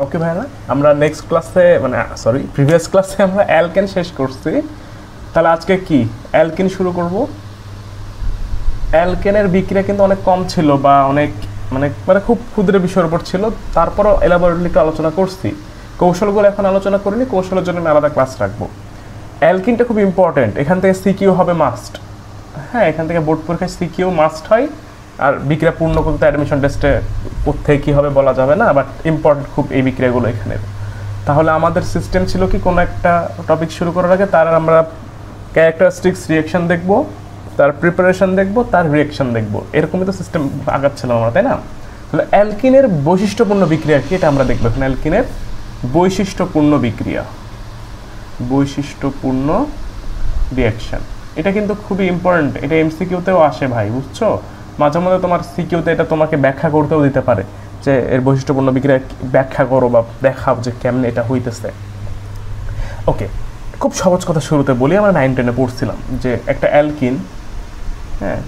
ওকে ভাই, না আমরা নেক্সট ক্লাসে মানে সরি প্রিভিয়াস ক্লাসে আমরা অ্যালকেন শেষ করছি, তাহলে আজকে কি অ্যালকেন শুরু করব। অ্যালকেনের বিক্রিয়া কিন্তু অনেক কম ছিল বা অনেক মানে মানে খুব ক্ষুদ্র বিষয়ের উপর ছিল, তারপরও এলাবোরেটলি একটু আলোচনা করছি। কৌশলগুলো এখন আলোচনা করিনি, কৌশলের জন্য আমি আলাদা ক্লাস রাখবো। অ্যালকিনটা খুব ইম্পর্টেন্ট, এখান থেকে সিকিউ হবে মাস্ট। হ্যাঁ, এখান থেকে বোর্ড পরীক্ষায় সিকিউ মাস্ট হয়। আর বিক্রিয়া পূর্ণ করতে অ্যাডমিশন টেস্টে কোথায় কী হবে বলা যাবে না, বাট ইম্পর্টেন্ট খুব এই বিক্রিয়াগুলো এখানে। তাহলে আমাদের সিস্টেম ছিল কি, কোনো একটা টপিক শুরু করার আগে তার আমরা ক্যারেক্টারিস্টিক্স রিয়েকশন দেখব, তার প্রিপারেশন দেখব, তার রিয়েকশন দেখব, এরকমই তো সিস্টেম আগাচ্ছিলাম আমরা, তাই না? তাহলে অ্যালকিনের বৈশিষ্ট্যপূর্ণ বিক্রিয়া কি এটা আমরা দেখবো এখানে। অ্যালকিনের বৈশিষ্ট্যপূর্ণ বিক্রিয়া, বৈশিষ্ট্যপূর্ণ রিয়াকশন, এটা কিন্তু খুবই ইম্পর্টেন্ট। এটা এমসিকিউতেও আসে ভাই, বুঝছো? মাঝে মধ্যে তোমার সিকিউতে এটা তোমাকে ব্যাখ্যা করতেও দিতে পারে যে এর বৈশিষ্ট্যপূর্ণ বিক্রিয়া ব্যাখ্যা করো বা দেখাও যে কেমনে এটা হইতেছে। ওকে, খুব সহজ কথা শুরুতে বলি, আমরা 9-10-এ পড়ছিলাম যে একটা অ্যালকিন, হ্যাঁ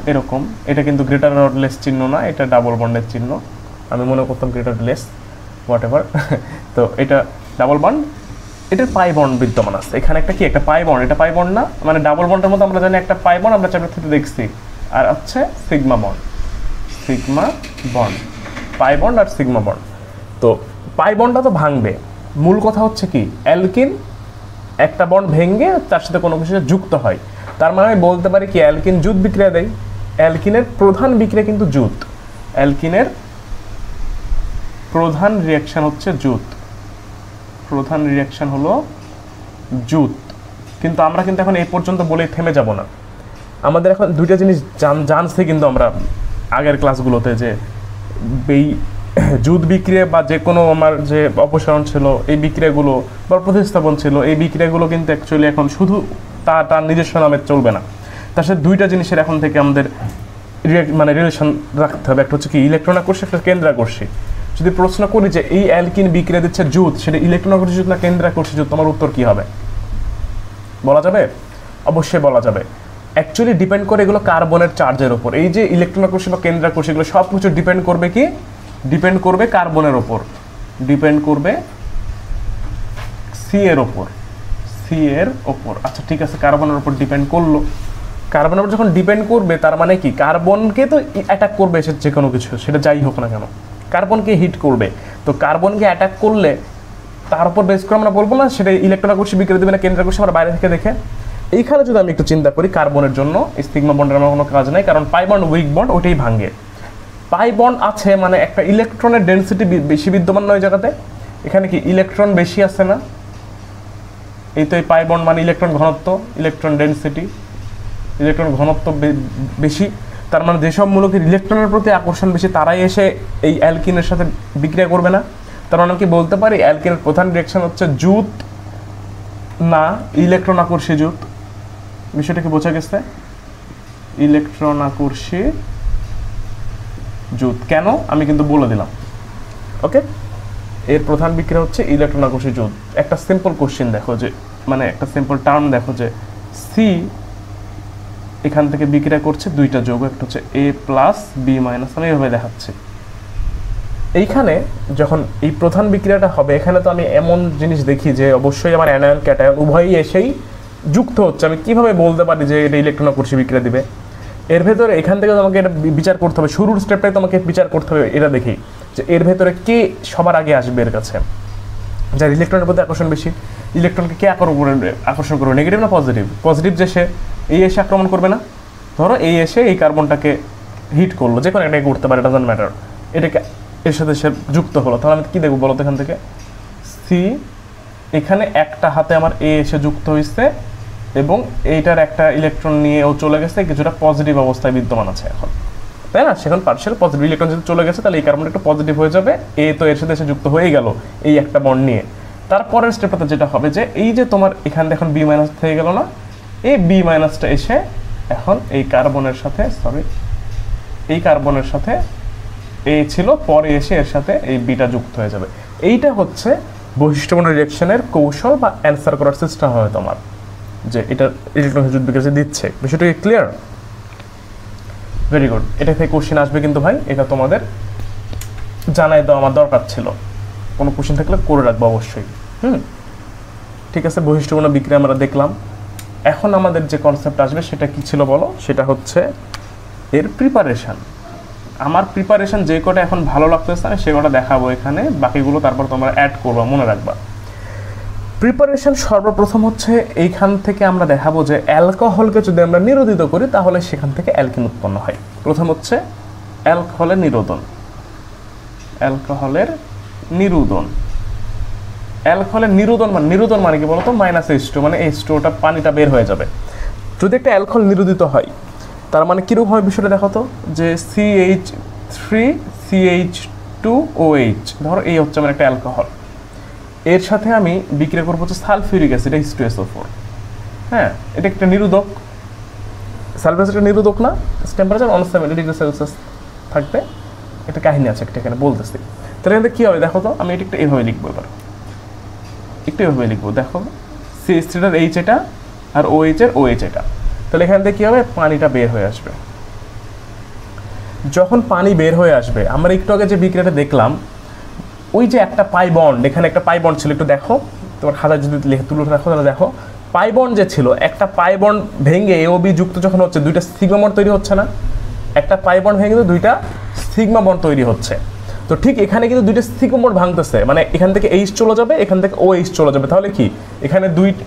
এরকম, এটা কিন্তু গ্রেটার অর লেস চিহ্ন না, এটা ডাবল বন্ডের চিহ্ন। আমি মনে করতাম গ্রেটার লেস, হোয়াট এভার। তো এটা ডাবল বন্ড, এটার পাই বন্ড বিদ্যমান আছে এখানে। একটা কি, একটা পাই বন্ড, এটা পাই বন্ড না, মানে ডাবল বন্ডের মধ্যে আমরা জানি একটা পাই বন্ড, আমরা চ্যাপ্টার 3 দেখছি। আর হচ্ছে sigma bond, sigma bond, pi bond আর সিগমা বন্ড। তো পাই বন্ডটা তো ভাঙবে, মূল কথা হচ্ছে কি, অ্যালকিন একটা বন্ড ভেঙে তার সাথে কোনো কিছু যুক্ত হয়। তার মানে আমি বলতে পারি কি, অ্যালকিন জুত বিক্রিয়া দেয়। অ্যালকিনের প্রধান বিক্রিয়া কিন্তু জুত, অ্যালকিনের প্রধান রিয়াকশন হচ্ছে জুত, প্রধান রিয়াকশন হলো জুত। কিন্তু আমরা কিন্তু এখন এই পর্যন্ত বলেই থেমে যাব না, আমাদের এখন দুইটা জিনিস জানছি কিন্তু আমরা আগের ক্লাসগুলোতে, যে এই জুত বিক্রিয়া বা যে কোনো আমার যে অপসারণ ছিল এই বিক্রিয়াগুলো বা প্রতিস্থাপন ছিল, এই বিক্রিয়াগুলো কিন্তু অ্যাকচুয়ালি এখন শুধু তার নিজস্ব নামে চলবে না, তার সাথে দুইটা জিনিসের এখন থেকে আমাদের মানে রিলেশন রাখতে হবে। একটা হচ্ছে কি ইলেকট্রনাকর্ষী, একটা কেন্দ্রাকর্ষী। যদি প্রশ্ন করি যে এই অ্যালকিন বিক্রিয়া দিচ্ছে জুত, সেটা ইলেকট্রনাকর্ষী জুত না কেন্দ্রাকর্ষী জুত, তোমার উত্তর কি হবে বলা যাবে? অবশ্যই বলা যাবে। অ্যাকচুয়ালি ডিপেন্ড করে এগুলো কার্বনের চার্জের ওপর। এই যে ইলেকট্রনাকর্ষী বা কেন্দ্রাকর্ষী, এগুলো সব কিছু ডিপেন্ড করবে কি, ডিপেন্ড করবে কার্বনের ওপর, ডিপেন্ড করবে সি এর ওপর, সি এর ওপর। আচ্ছা ঠিক আছে, কার্বনের ওপর ডিপেন্ড করলো। কার্বনের উপর যখন ডিপেন্ড করবে তার মানে কি, কার্বনকে তো অ্যাটাক করবে সে যে কোনো কিছু, সেটা যাই হোক না কেন কার্বনকে হিট করবে। তো কার্বনকে অ্যাটাক করলে তার উপর বেস করে আমরা বলবো না সেটা ইলেকট্রনাকর্ষী বিক্রিয়া দেবে না কেন্দ্রাকর্ষী, আমরা বাইরে থেকে দেখে। এইখানে যদি আমি একটু চিন্তা করি, কার্বনের জন্য সিগমা বন্ডের আমার কোনো কাজ নাই, কারণ পাই বন্ড উইক বন্ড, ওটাই ভাঙে। পাই বন্ড আছে মানে একটা ইলেকট্রনের ডেনসিটি বেশি বিদ্যমান নয় জায়গাতে, এখানে কি ইলেকট্রন বেশি আছে না? এই তো এই পাই বন্ড মানে ইলেকট্রন ঘনত্ব, ইলেকট্রন ডেনসিটি, ইলেকট্রন ঘনত্ব বেশি। তার মানে যেসব মূলকের ইলেকট্রনের প্রতি আকর্ষণ বেশি তারাই এসে এই অ্যালকিনের সাথে বিক্রিয়া করবে না। তার মানে কি বলতে পারি, অ্যালকিনের প্রধান রিয়াকশন হচ্ছে জুত না ইলেকট্রন আকর্ষী জুত। বিষয়টা কি বোঝা গেছে? ইলেকট্রন আকর্ষী জুত কেন আমি কিন্তু বলে দিলাম। ওকে, এর প্রধান বিক্রিয়া হচ্ছে ইলেকট্রন আকর্ষী জুত। একটা সিম্পল কোশ্চেন দেখো, যে মানে একটা সিম্পল টার্ম দেখো, যে সি এখান থেকে বিক্রিয়া করছে দুইটা যৌগ, একটা হচ্ছে এ প্লাস বি মাইনাস, আমি এভাবে দেখাচ্ছি। এইখানে যখন এই প্রধান বিক্রিয়াটা হবে, এখানে তো আমি এমন জিনিস দেখি যে অবশ্যই আমার অ্যানায়ন ক্যাটায়ন উভয়ই এসেই যুক্ত হচ্ছে। আমি কিভাবে বলতে পারি যে এটা ইলেকট্রনাকর্ষী বিক্রিয়া দিবে? এর ভেতরে এখান থেকে তোমাকে এটা বিচার করতে হবে, শুরুর স্টেপটাই তোমাকে বিচার করতে হবে। এটা দেখি যে এর ভেতরে কে সবার আগে আসবে এর কাছে, যার ইলেকট্রনের প্রতি আকর্ষণ বেশি। ইলেকট্রনকে কে আকর্ষণ করবে, নেগেটিভ না পজিটিভ? পজিটিভ যে সে এই এসে আক্রমণ করবে না। ধরো এই এসে এই কার্বনটাকে হিট করলো, যে কোনো একটাকে করতে পারে, ডাজন্ট ম্যাটার, এটাকে এর সাথে সে যুক্ত হলো। তাহলে আমি কী দেখবো বলো তো? এখান থেকে সি, এখানে একটা হাতে আমার এ এসে যুক্ত হয়েছে এবং এইটার একটা ইলেকট্রন নিয়ে ও চলে গেছে, কিছুটা পজিটিভ অবস্থায় বিদ্যমান আছে এখন, তাই না? সেখানে পার্শিয়াল পজিটিভ ইলেকট্রন যদি চলে গেছে, তাহলে এই কার্বনটা একটু পজিটিভ হয়ে যাবে, এ তো এর সাথে এসে যুক্ত হয়ে গেল এই একটা বন্ড নিয়ে। তারপরের স্টেপটাতে যেটা হবে, যে এই যে তোমার এখানে এখন বি মাইনাস থেকে গেল না, এই বি মাইনাসটা এসে এখন এই কার্বনের সাথে, সরি এই কার্বনের সাথে এ ছিল, পরে এসে এর সাথে এই বিটা যুক্ত হয়ে যাবে। এইটা হচ্ছে বৈশিষ্ট্যপূর্ণ রিঅ্যাকশনের কৌশল বা অ্যান্সার করার সিস্টেম হবে তোমার, যে এটা ইলেকট্রন জুট বিক্রিয়া দিচ্ছে। বিষয়টা কি ক্লিয়ার? Very good. এটা থেকে কোশ্চেন আসবে কিন্তু ভাই, এটা তোমাদের জানাই দাও, আমার দরকার ছিল। কোনো কোশ্চেন থাকলে করে রাখবো অবশ্যই। ঠিক আছে, বৈশিষ্ট্যপূর্ণ বিক্রিয়া আমরা দেখলাম। এখন আমাদের যে কনসেপ্ট আসবে সেটা কি ছিল বলো? সেটা হচ্ছে এর প্রিপারেশান। আমার প্রিপারেশান যে কটা এখন ভালো লাগতেছে আমি সে কটা দেখাবো এখানে, বাকিগুলো তারপর তোমরা অ্যাড করবো, মনে রাখবা। প্রিপারেশান সর্বপ্রথম হচ্ছে এইখান থেকে আমরা দেখাবো যে অ্যালকোহলকে যদি আমরা নিরোধিত করি তাহলে সেখান থেকে অ্যালকিন উৎপন্ন হয়। প্রথম হচ্ছে অ্যালকোহলের নিরোধন। অ্যালকোহলের নিরোধন, অ্যালকোহলের নিরোধন মানে কি বলতো? -H2, মানে H2 ওটা পানিটা বের হয়ে যাবে। যদি একটা অ্যালকোহল নিরোধিত হয় তার মানে কীরকম হয় বিষয়টা দেখো তো, যে CH3CH2OH, ধরো এই হচ্ছে আমার একটা অ্যালকোহল, এর সাথে আমি বিক্রিয়া করবো হচ্ছে সালফিউরিক অ্যাসিড H2SO4। হ্যাঁ, এটা একটা নিরোধক। সালফিউরিক অ্যাসিড নিরোধক না? টেম্পারেচার 170 ডিগ্রি সেলসিয়াস থাকবে। একটা কাহিনী আছে একটা এখানে বলতেছি। তাহলে এখানে কী হবে দেখো তো, আমি এটা একটু এইভাবে লিখবো, এবার একটু এইভাবে লিখবো। দেখো CH3টার H এটা আর OH এর OH এটা। তাহলে এখান থেকে কী হবে? পানিটা বের হয়ে আসবে। যখন পানি বের হয়ে আসবে, আমরা একটু আগে যে বিক্রিয়াটা দেখলাম, ওই যে একটা পাই বন্ড, এখানে একটা পাই বন্ড ছিল, একটু দেখো তোমার খাতায় যদি তুলে রাখো তাহলে দেখো পাই বন্ড যে ছিল, একটা পাই বন্ড ভেঙে AOB যুক্ত যখন হচ্ছে দুইটা সিগমা বন্ড তৈরি হচ্ছে না? একটা পাই বন্ড ভেঙে কিন্তু দুইটা সিগমা বন্ড তৈরি হচ্ছে। তো ঠিক এখানে কিন্তু দুইটা সিগমা বন্ড ভাঙতেছে, মানে এখান থেকে H চলে যাবে, এখান থেকে OH চলে যাবে। তাহলে কি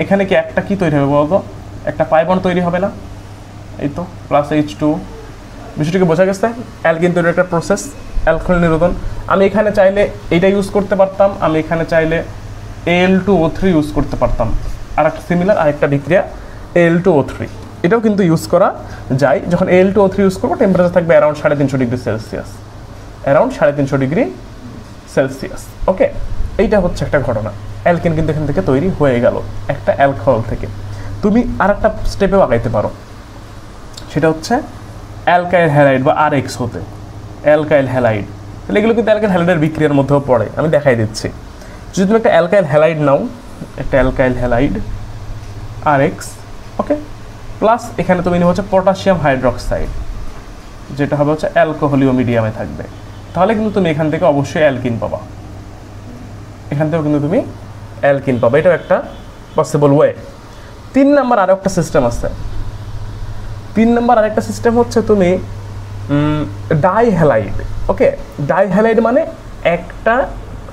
এখানে কি একটা কি তৈরি হবে বলতো? একটা পাই বন্ড তৈরি হবে না? এই তো +H2। বিষয়টিকে বোঝা গেছে? অ্যালকিন তৈরির একটা প্রসেস, অ্যালকোহল নিরোধন। আমি এখানে চাইলে এইটা ইউজ করতে পারতাম, আমি এখানে চাইলে Al2O3 ইউজ করতে পারতাম। আর একটা সিমিলার আরেকটা বিক্রিয়া Al2O3, এটাও কিন্তু ইউজ করা যায়। যখন Al2O3 ইউজ করবো টেম্পারেচার থাকবে around 350 degree Celsius, around 350 degree Celsius. Okay, এইটা হচ্ছে একটা ঘটনা। অ্যালকিন কিন্তু এখান থেকে তৈরি হয়ে গেল একটা অ্যালকোহল থেকে। তুমি আর একটা স্টেপেও আগাইতে পারো, সেটা হচ্ছে অ্যালকাইল হ্যালাইড বা RX হতে। অ্যালকাইল হ্যালাইড, তাহলে এগুলো কিন্তু অ্যালকাইল হ্যালাইডের বিক্রিয়ার মধ্যেও পড়ে, আমি দেখাই দিচ্ছি। যদি তুমি একটা অ্যালকাইল হ্যালাইড নাও, একটা অ্যালকাইল হ্যালাইড RX, ওকে, প্লাস এখানে তুমি নিবে হচ্ছে পটাশিয়াম হাইড্রক্সাইড, যেটা হবে হচ্ছে অ্যালকোহলীয় মিডিয়ামে থাকবে, তাহলে কিন্তু তুমি এখান থেকে অবশ্যই অ্যালকিন পাবা। এখান থেকেও কিন্তু তুমি অ্যালকিন পাবা, এটাও একটা পসিবল ওয়ে। 3 নাম্বার আরও একটা সিস্টেম আছে। 3 নাম্বার আরেকটা সিস্টেম হচ্ছে তুমি ডাইহ্যালাইড। ওকে, ডাইহ্যালাইড মানে একটা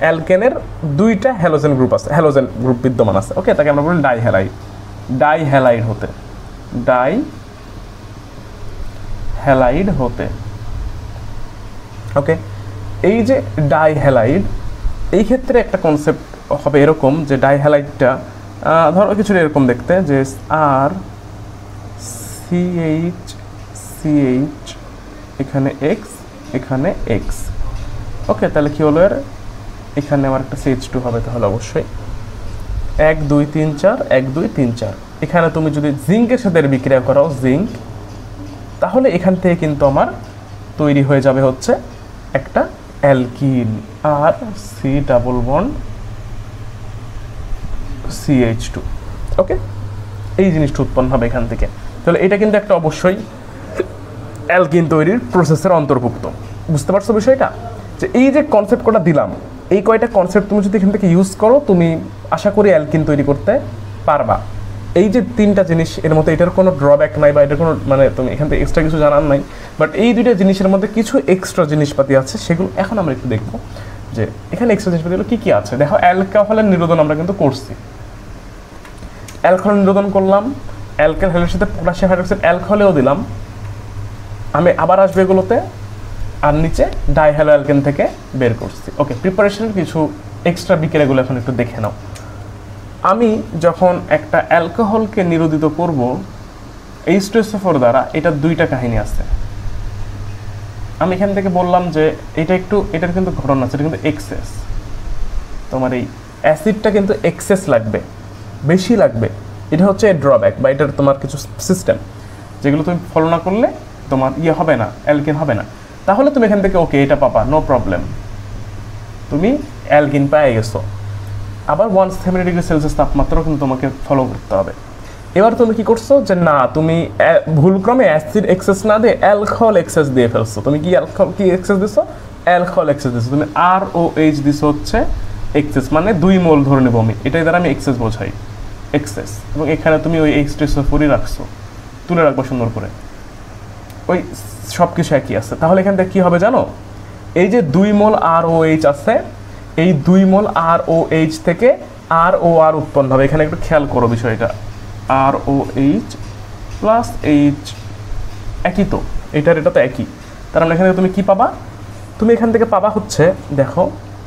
অ্যালকেনের দুইটা হ্যালোজেন গ্রুপ আছে, হ্যালোজেন গ্রুপ বিদ্যমান আছে। ওকে, তাকে আমরা বলি ডাইহ্যালাইড। ডাইহ্যালাইড হতে, ডাইহ্যালাইড হতে। ওকে, এই যে ডাইহ্যালাইড, এই ক্ষেত্রে একটা কনসেপ্ট হবে এরকম যে ডাইহ্যালাইডটা ধরো কিছুটা এরকম দেখতে, যে আর CH এখানে X, এখানে X। ওকে, তাহলে কি হলো এর? এখানে আমার একটা CH2 হবে, তাহলে অবশ্যই 1 2 3 4 1 2 3 4। এখানে তুমি যদি জিঙ্কের সাথে বিক্রিয়া করাও, জিঙ্ক, তাহলে এখান থেকে কিন্তু আমার তৈরি হয়ে যাবে হচ্ছে একটা অ্যালকিন, আর C ডাবল বন্ড CH2। ওকে, এই জিনিসটা উৎপন্ন হবে এখান থেকে। তাহলে এটা কিন্তু একটা অবশ্যই অ্যালকিন তৈরির প্রসেসের অন্তর্ভুক্ত। বুঝতে পারছো বিষয়টা? যে এই যে কনসেপ্ট কটা দিলাম, এই কয়টা কনসেপ্ট তুমি যদি এখান থেকে ইউজ করো, তুমি আশা করি অ্যালকিন তৈরি করতে পারবা। এই যে 3টা জিনিস, এর মধ্যে এটার কোনো ড্রব্যাক নাই বা এটার কোনো মানে তুমি এখান থেকে এক্সট্রা কিছু জানার নাই, বাট এই 2টা জিনিসের মধ্যে কিছু এক্সট্রা জিনিসপাতি আছে, সেগুলো এখন আমরা একটু দেখবো যে এখানে এক্সট্রা জিনিসপাতিগুলো কী কী আছে। দেখো, অ্যালকোহলের নিরোধন আমরা কিন্তু করছি, অ্যালকোহল নিরোধন করলাম, অ্যালকাইল হ্যালাইডের সাথে পটাশিয়াম হাইড্রক্সাইড অ্যালকোহলেও দিলাম। আমি আবার আসবে এগুলোতে, আর নিচে ডাইহ্যালো অ্যালকেন থেকে বের করছি। ওকে, প্রিপারেশনের কিছু এক্সট্রা বিক্রিয়াগুলো এখন একটু দেখে নাও। আমি যখন একটা অ্যালকোহলকে নিরোধিত করব H2SO4 দ্বারা, এটা 2টা কাহিনী আছে। আমি এখান থেকে বললাম যে এটার কিন্তু ঘটনা আছে, এটা কিন্তু এক্সেস। তোমার এই অ্যাসিডটা কিন্তু এক্সেস লাগবে, বেশি লাগবে। এটা হচ্ছে ড্রব্যাক বা এটার তোমার কিছু সিস্টেম, যেগুলো তুমি ফলো না করলে তোমার হবে না, অ্যালকিন হবে না। তাহলে তুমি এখান থেকে ওকে এটা পাবা, নো প্রবলেম, তুমি অ্যালকিন পেয়ে গেছো। আবার 170 ডিগ্রি সেলসিয়াস তাপমাত্রাও কিন্তু তোমাকে ফলো করতে হবে। এবার তুমি কি করছো যে না, তুমি ভুলক্রমে অ্যাসিড এক্সেস না দিয়ে অ্যালকোহল এক্সেস দিয়ে ফেলছো। তুমি কি অ্যালকোহল কি এক্সেস দিছো? অ্যালকোহল এক্সেস দিছো, তুমি আর ও এইচ দিছো হচ্ছে এক্সেস, মানে 2 মোল ধরে নেবো আমি, এটাই দ্বারা আমি এক্সেস বোঝাই, এক্সেস। এবং এখানে তুমি ওই H2SO4 রাখছো, তুলে রাখবো সুন্দর করে, ওই সব কিছু একই আছে। তাহলে এখান থেকে কী হবে জানো, এই যে 2 মোল আর ও এইচ আছে, এই 2 মোল আর ও এইচ থেকে আর ও আর উৎপন্ন হবে। এখানে একটু খেয়াল করো বিষয়টা, আর ও এইচ প্লাস এইচ একই তো, এটা তো একই। তার মানে এখান থেকে তুমি কী পাবা, তুমি এখান থেকে পাবা হচ্ছে দেখো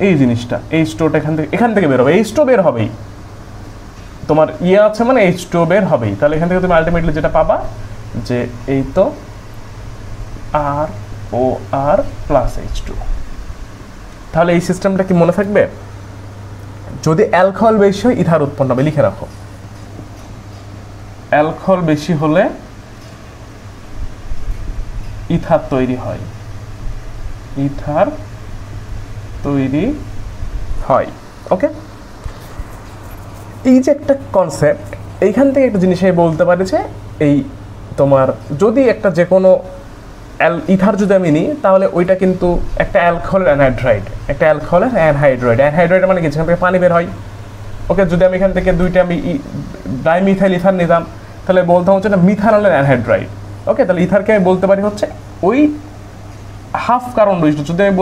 এই জিনিসটা, H2টা এখান থেকে বের হবে, H2 বের হবেই, তোমার ইয়ে আছে মানে H2 বের হবেই। তাহলে এখান থেকে তুমি আলটিমেটলি যেটা পাবা যে এই তো আর ও আর প্লাস H2। তাহলে এই সিস্টেমটা কি মনে থাকবে, যদি অ্যালকোহল বেশি হয় ইথার উৎপন্ন হবে, লিখে রাখো, অ্যালকোহল বেশি হলে ইথার তৈরি হয়, ইথার তৈরি হয়। ওকে, এই যে একটা কনসেপ্ট, এইখান থেকে একটা জিনিস আমি বলতে পারি যে এই তোমার যদি একটা যে কোনো ইথার যদি আমি নিই তাহলে ওইটা কিন্তু একটা অ্যালকোহলের অ্যানহাইড্রাইড, একটা অ্যালকোহলের অ্যানহাইড্রাইড, অ্যানহাইড্রাইড মানে কি, যেখান থেকে পানি বের হয়। ওকে, যদি আমি এখান থেকে দুইটা আমি ডাইমিথাইল ইথার নিতাম তাহলে বলতাম হচ্ছে এটা মিথানলের অ্যানহাইড্রাইড। ওকে, তাহলে ইথারকে আমি বলতে পারি হচ্ছে ওই হাফ কার্বন বৈশিষ্ট্য, যদি আমি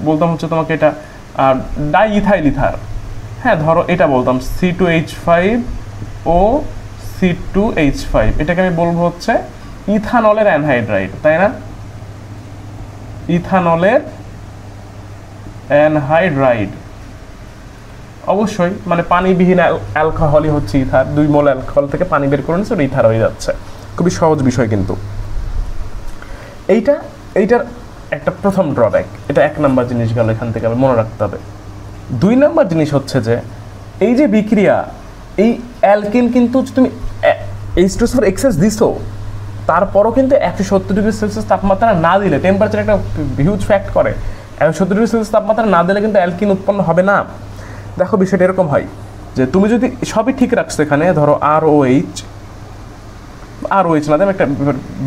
বলতাম হচ্ছে তোমাকে এটা ডাইইথাইল ইথার, হ্যাঁ ধরো এটা বলতাম C2H5 ও C2H5, এটাকে আমি বলবো হচ্ছে ইথানলের অ্যানহাইড্রাইড, তাই না, ইথানলের অ্যানহাইড্রাইড। অবশ্যই মানে পানিবিহীন অ্যালকোহলই হচ্ছে ইথার, 2 মোল অ্যালকোহল থেকে পানি বের করে নিচ্ছে, ওটা ইথার হয়ে যাচ্ছে। খুবই সহজ বিষয় কিন্তু এইটার একটা প্রথম ড্রব্যাক, এটা 1 নাম্বার জিনিস গেল, এখান থেকে মনে রাখতে হবে। 2 নাম্বার জিনিস হচ্ছে যে এই যে বিক্রিয়া, এই অ্যালকিন কিন্তু তুমি H2SO4 এক্সেস দিছো, তারপরও কিন্তু 170 ডিগ্রি সেলসিয়াস তাপমাত্রা না দিলে, টেম্পারেচার একটা হিউজ ফ্যাক্ট করে, 170 ডিগ্রি সেলসিয়াস তাপমাত্রা না দিলে কিন্তু অ্যালকিন উৎপন্ন হবে না। দেখো বিষয়টা এরকম হয় যে তুমি যদি সবই ঠিক রাখছো, এখানে ধরো আর ও এইচ না দেবে, একটা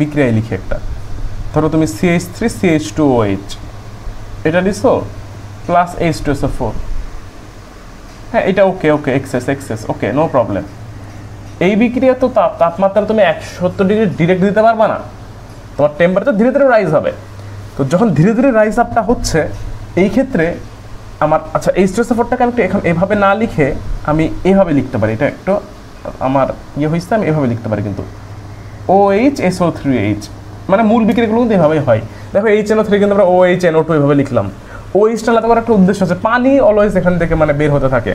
বিক্রিয়ায় লিখে একটা, ধরো তুমি CH3CH2OH এটা দিছো প্লাস H2SO4, হ্যাঁ এটা ওকে এক্সেস ওকে, নো প্রবলেম। এই বিক্রিয়া তো তাপমাত্রা তুমি 170 ডিগ্রি ডিরেক্ট দিতে পারবা না, তোমার টেম্পারেচার ধীরে ধীরে রাইজ হবে। তো যখন ধীরে ধীরে রাইজ আপটা হচ্ছে, এই ক্ষেত্রে আমার আচ্ছা H2SO4টাকে আমি একটু এখন এভাবে না লিখে আমি এভাবে লিখতে পারি, এটা একটু আমার ইয়ে হয়েছে, আমি এভাবে লিখতে পারি কিন্তু OHSO3H, মানে মূল বিক্রিয়াগুলো কিন্তু এভাবেই হয়। দেখো HNO3 কিন্তু আমরা OHNO2 এভাবে লিখলাম। OH-টা আলাদা করার একটা উদ্দেশ্য আছে, পানি অলওয়েজ এখান থেকে মানে বের হতে থাকে।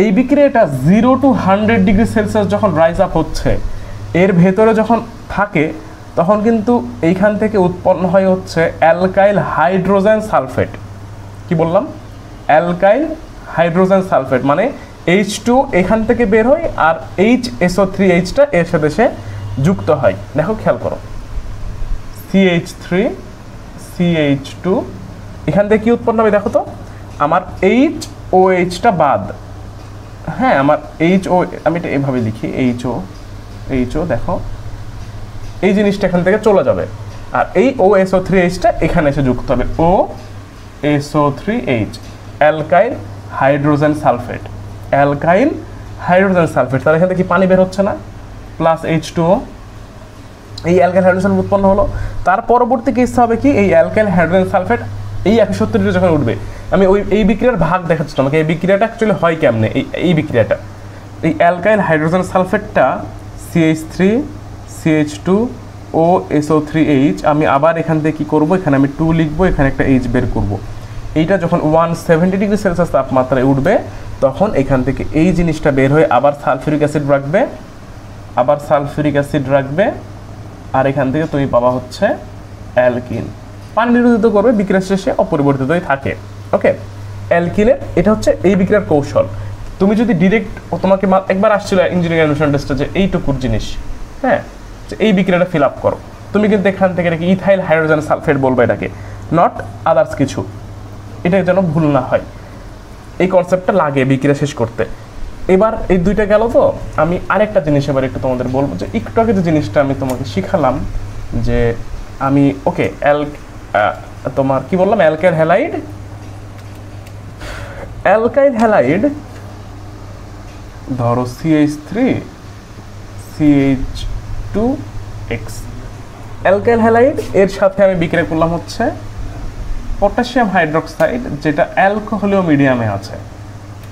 এই বিক্রিয়াটা 0 to 100 ডিগ্রি সেলসিয়াস যখন রাইজ আপ হচ্ছে, এর ভেতরে যখন থাকে তখন কিন্তু এইখান থেকে উৎপন্ন হয় হচ্ছে অ্যালকাইল হাইড্রোজেন সালফেট। কি বললাম, অ্যালকাইল হাইড্রোজেন সালফেট, মানে H2 এখান থেকে বের হয় আর HSO3H-টা এর সাথে সে যুক্ত হয়। দেখো খেয়াল করো, CH3CH2 এখান থেকে কি উৎপন্ন হবে দেখো তো, আমার HOH-টা বাদ, হ্যাঁ আমার HO, আমি এটা এভাবে লিখি HO দেখো এই জিনিসটা এখান থেকে চলে যাবে, আর এই OSO3H-টা এখানে এসে যুক্ত হবে, OSO3H, alkyl hydrogen sulphate, alkyl hydrogen sulphate. তাহলে এখান থেকে কি পানি বের হচ্ছে না, প্লাস H2O, এই অ্যালকাইল হাইড্রোজেন সালফেট উৎপন্ন হলো। তার পরবর্তী কেস হবে কি, এই অ্যালকাইল হাইড্রোজেন সালফেট এই 170 ডিগ্রি যখন উঠবে, আমি এই বিক্রিয়ার ভাগ দেখাচ্ছি তোমাকে, এই বিক্রিয়াটা অ্যাকচুয়ালি হয় কেমনে, এই বিক্রিয়াটা, এই অ্যালকাইল হাইড্রোজেন সালফেটটা CH3CH2OSO3H, আমি আবার এখান থেকে কী করবো, এখানে আমি 2 লিখবো, এখানে একটা H বের করবো। এইটা যখন 170 ডিগ্রি সেলসিয়াস তাপমাত্রায় উঠবে তখন এখান থেকে এই জিনিসটা বের হয়ে আবার সালফিউরিক অ্যাসিড রাখবে, আর এখান থেকে তুমি পাবা হচ্ছে অ্যালকিন, পানি নিরোধিত করবে, বিক্রিয়া শেষে অপরিবর্তিতই থাকে। ওকে, অ্যালকিনের এটা হচ্ছে এই বিক্রিয়ার কৌশল। তুমি যদি ডিরেক্ট, তোমাকে একবার আসছিল ইঞ্জিনিয়ারিং অ্যাডমিশন টেস্টে যে এইটুকুর জিনিস, হ্যাঁ এই বিক্রিয়াটা ফিল আপ করো, তুমি কিন্তু এখান থেকে এটাকে ইথাইল হাইড্রোজেন সালফেট বলবে এটাকে, নট আদার্স কিছু, এটা যেন ভুল না হয়, এই কনসেপ্টটা লাগে বিক্রিয়া শেষ করতে। এবার এই দুইটা গেল, তো আমি আরেকটা জিনিস এবার একটু তোমাদের বলবো, যে একটু আগে যে জিনিসটা আমি তোমাকে শিখালাম, যে আমি ওকে তোমার কি বললাম, অ্যালকাইল হ্যালাইড, ধরো CH3 CH2X, অ্যালকাইল হ্যালাইড এর সাথে আমি বিক্রিয়া করলাম হচ্ছে পটাশিয়াম হাইড্রোক্সাইড, যেটা অ্যালকোহলীয় মিডিয়ামে আছে।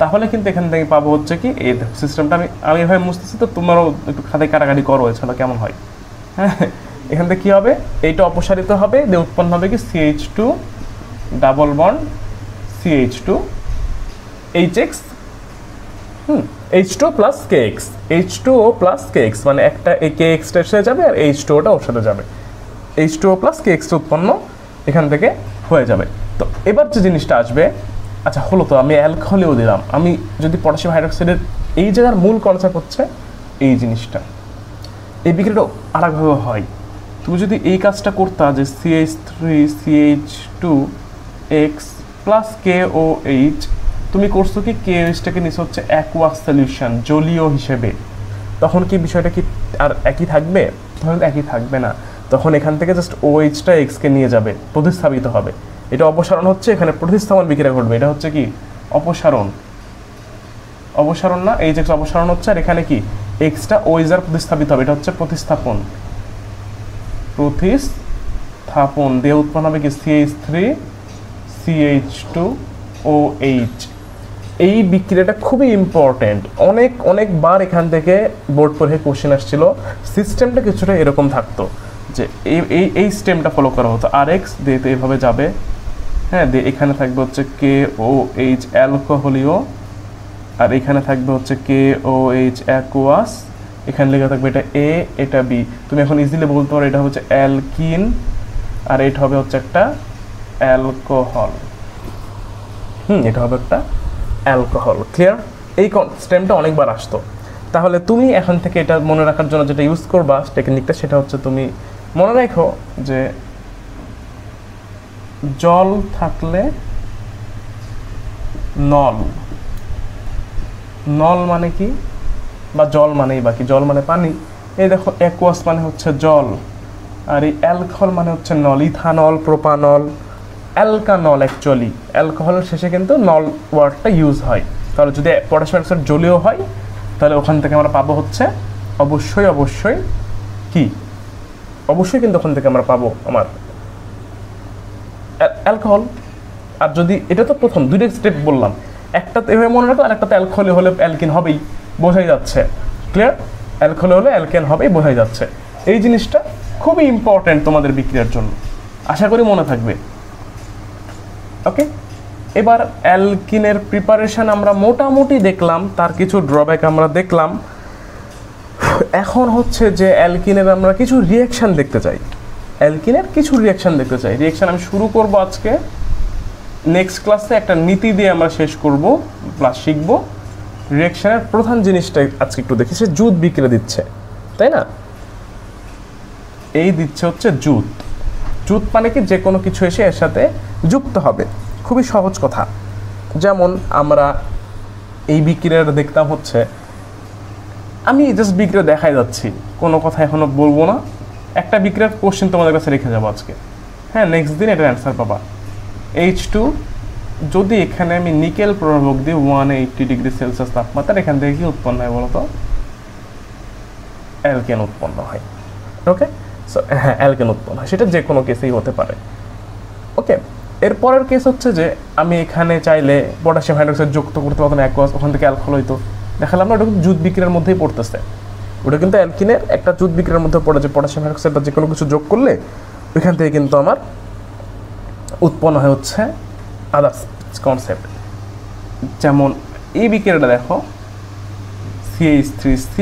তাহলে কিন্তু এখান থেকে পাবো হচ্ছে কি, এই সিস্টেমটা আমি এভাবে মুছতেছি, তো তোমারও একটু খাতায় কাটাকাটি করো, এছাড়া কেমন হয়। হ্যাঁ, এখান থেকে কী হবে, এইটা অপসারিত হবে, দিয়ে উৎপন্ন হবে কি CH2 double bond CH2 HX, H2 plus KX, H2O plus KX, মানে একটা এই KX-টা এসে যাবে আর H2O-টা ওর সাথে যাবে, H2O প্লাস KX উৎপন্ন এখান থেকে হয়ে যাবে। তো এবার যে জিনিসটা আসবে, আচ্ছা হলো তো, আমি অ্যালকোহলেও দিলাম, আমি যদি পটাশিয়াম হাইড্রোক্সাইডের এই জায়গার মূল কনসেপ্ট হচ্ছে এই জিনিসটা, এই বিক্রিয়াটা আরেকভাবে হয়। তুমি যদি এই কাজটা করতা যে CH3 CH2X প্লাস KOH, তুমি করছো কি KOH-টাকে নিচে হচ্ছে অ্যাকুয়াস সলিউশন, জলীয় হিসেবে, তখন কি বিষয়টা কি আর একই থাকবে? তখন একই থাকবে না, তখন এখান থেকে জাস্ট OH-টা X-কে নিয়ে যাবে, প্রতিস্থাপিত হবে। এটা অপসারণ হচ্ছে, এখানে প্রতিস্থাপন বিক্রিয়া ঘটবে, এটা হচ্ছে কি অপসারণ, না HX অপসারণ হচ্ছে, আর এখানে কি X-টা OH এর প্রতিস্থাপিত হবে, এটা হচ্ছে প্রতিস্থাপন দিয়ে উৎপন্ন হবে কি CH3 CH2OH। এই বিক্রিয়াটা খুবই ইম্পর্টেন্ট, অনেকবার এখান থেকে বোর্ড পরীক্ষায় কোশ্চেন আসছিল। সিস্টেমটা কিছুটা এরকম থাকতো যে এই স্টেমটা ফলো করা হতো, RX দিয়ে তো এইভাবে যাবে, হ্যাঁ, দিয়ে এখানে থাকবে হচ্ছে KOH অ্যালকোহলীয়, আর এখানে থাকবে হচ্ছে KOH অ্যাকুয়াস, এখানে লেখা থাকবে এটা A, এটা B। তুমি এখন ইজিলি বলতে পারো এটা হচ্ছে অ্যালকিন, আর এটা হবে হচ্ছে একটা অ্যালকোহল। এটা হবে একটা অ্যালকোহল। ক্লিয়ার? এই স্টেমটা অনেকবার আসতো। তাহলে তুমি এখন থেকে এটা মনে রাখার জন্য যেটা ইউজ করবা টেকনিকটা, সেটা হচ্ছে তুমি মনে রাখো যে জল থাকলে নল মানে কি, বা জল মানেই বাকি, জল মানে পানি। এই দেখো অ্যাকুয়াস মানে হচ্ছে জল, আর এই অ্যালকোহল মানে হচ্ছে নল, ইথানল, প্রোপানল, অ্যালকানল। অ্যাকচুয়ালি অ্যালকোহলের শেষে কিন্তু নল ওয়ার্ডটা ইউজ হয়। তাহলে যদি পটাশিয়াম হাইড্রোক্সাইড জলীয় হয়, তাহলে ওখান থেকে আমরা পাবো হচ্ছে অবশ্যই কিন্তু ওখান থেকে আমরা পাবো আমার অ্যালকোহল। আর যদি এটা তো প্রথম দুইটা স্টেপ বললাম, একটা তো এভাবে মনে রাখো, আর একটা তো অ্যালকোহল হলে অ্যালকিন হবেই, বোঝাই যাচ্ছে। ক্লিয়ার? অ্যালকোহল হলে অ্যালকেন হবেই, বোঝাই যাচ্ছে। এই জিনিসটা খুবই ইম্পর্টেন্ট তোমাদের বিক্রিয়ার জন্য, আশা করি মনে থাকবে। ওকে, এবার অ্যালকিনের প্রিপারেশন আমরা মোটামুটি দেখলাম, তার কিছু ড্রব্যাক আমরা দেখলাম। এখন হচ্ছে যে অ্যালকিনের আমরা কিছু রিয়াকশান দেখতে চাই, রিয়াকশান আমি শুরু করব আজকে। নেক্সট ক্লাসে একটা নীতি দিয়ে আমরা শেষ করব, প্লাস শিখবো রিয়াকশানের প্রধান জিনিসটা আজকে একটু দেখি। সে জুত বিক্রিয়া দিচ্ছে, তাই না? এই দিচ্ছে হচ্ছে জুত মানে কি, যে কোনো কিছু এসে এর সাথে যুক্ত হবে। খুবই সহজ কথা। যেমন আমরা এই বিক্রিয়াটা দেখতাম হচ্ছে, আমি জাস্ট বিক্রিয়া দেখাই যাচ্ছি, কোনো কথা এখনো বলবো না। একটা বিক্রিয়ার কোশ্চেন তোমাদের কাছে রেখে যাবো আজকে, হ্যাঁ, নেক্সট দিন এটার অ্যান্সার পাবা। H2 যদি এখানে আমি নিকেল প্রভাবক দিই 180 ডিগ্রি সেলসিয়াস তাপমাত্রা, এখান থেকে কি উৎপন্ন হয় বলতো? অ্যালকেন উৎপন্ন হয়। ওকে, সো হ্যাঁ, অ্যালকেন উৎপন্ন হয়, সেটা যে কোনো কেসেই হতে পারে। ওকে, এরপরের কেস হচ্ছে যে আমি এখানে চাইলে পটাশিয়াম হাইড্রোক্সাইড যুক্ত করতে পারতাম অ্যাকুয়াস, ওখান থেকে অ্যালকোহল হইতো। দেখালাম না, ওটা কিন্তু জুত বিক্রিয়ার মধ্যেই পড়তেছে, ওটা কিন্তু অ্যালকিনের একটা জুত বিক্রিয়ার মধ্যে পড়ে, যে পটাশিয়াম হাইড্রোক্সাইড বা যে কোনো কিছু যোগ করলে ওইখান থেকে কিন্তু আমার উৎপন্ন হয় হচ্ছে আদার্স কনসেপ্ট। যেমন এই বিক্রিয়াটা দেখো, CH3C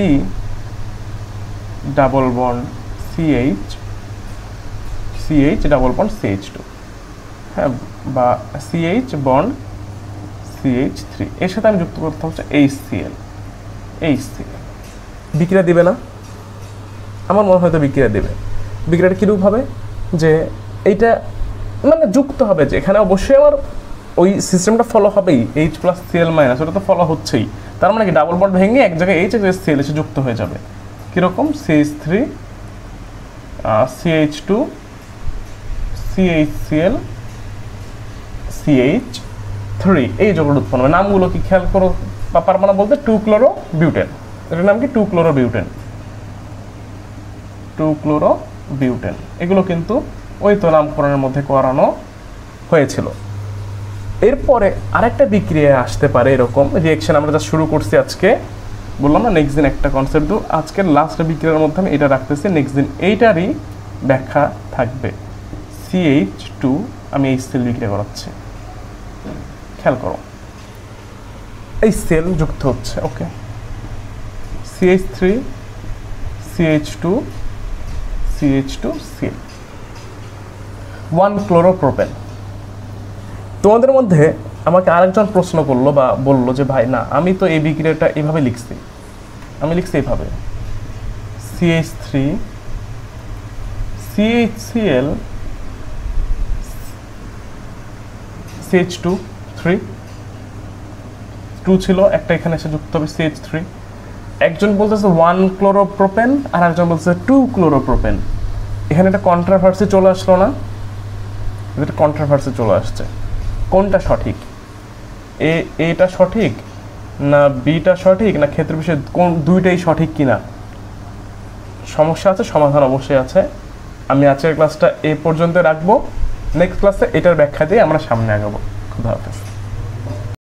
double bond CH double bond CH2, হ্যাঁ, বা CH বন্ড CH3, এর সাথে আমি যুক্ত করতে হচ্ছে HCl। বিক্রিয়া দিবে না? আমার মনে হয় তো বিক্রিয়া দেবে। বিক্রিয়াটা কীরূপ হবে, যে এইটা মানে যুক্ত হবে, যে এখানে অবশ্যই আমার ওই সিস্টেমটা ফলো হবেই, H+Cl-, ওটা তো ফলো হচ্ছেই। তার মানে কি ডাবল বন্ড ভেঙে এক জায়গায় H Cl এসে যুক্ত হয়ে যাবে। কীরকম? CH3 CH2 CHCl CH3 এই যৌগটা উৎপন্ন হবে। নামগুলো কি খেয়াল করো বা পারবো না বলতে, 2-chloro-বিউটেন, এটার নাম কি 2-chloro-বিউটেন, 2-chloro-বিউটেন। এগুলো কিন্তু ওই তো নামকরণের মধ্যে করানো হয়েছিল। এরপরে আরেকটা বিক্রিয়া আসতে পারে এরকম রিয়েকশন, আমরা যা শুরু করছি আজকে, বললাম না নেক্সট দিন একটা কনসেপ্ট দেবো, আজকের লাস্ট বিক্রিয়ার মধ্যে আমি এটা রাখতেছি, নেক্সট দিন এইটারই ব্যাখ্যা থাকবে। CH2 আমি এই সেল বিক্রিয়া করাচ্ছি, খেয়াল করো এই সেল যুক্ত হচ্ছে, ওকে, CH3 CH2 CH2 sell 1-chloropropan। তোমাদের মধ্যে আমাকে আরেকজন প্রশ্ন করলো বা বললো যে ভাই না, আমি তো এই বিক্রিয়াটা এইভাবে লিখছি, আমি লিখছি এইভাবে, CH3 CHCl CH2 3 2 ছিল, একটা এখানে এসে যুক্ত হবে CH3। একজন বলতেছে 1-chloropropan আর একজন বলতেছে 2-chloropropan। এখানে একটা কন্ট্রাভার্সি চলে আসলো না, এটা কন্ট্রাভার্সি চলে আসছে, কোনটা সঠিক, এটা সঠিক না বিটা সঠিক না ক্ষেত্র বিশেষে কোন দুইটাই সঠিক কিনা? সমস্যা আছে, সমাধান অবশ্যই আছে। আমি আজকের ক্লাসটা এ পর্যন্ত রাখবো, নেক্সট ক্লাসে এটার ব্যাখ্যা দিয়ে আমরা সামনে আগাবো। খুদা হাফেজ।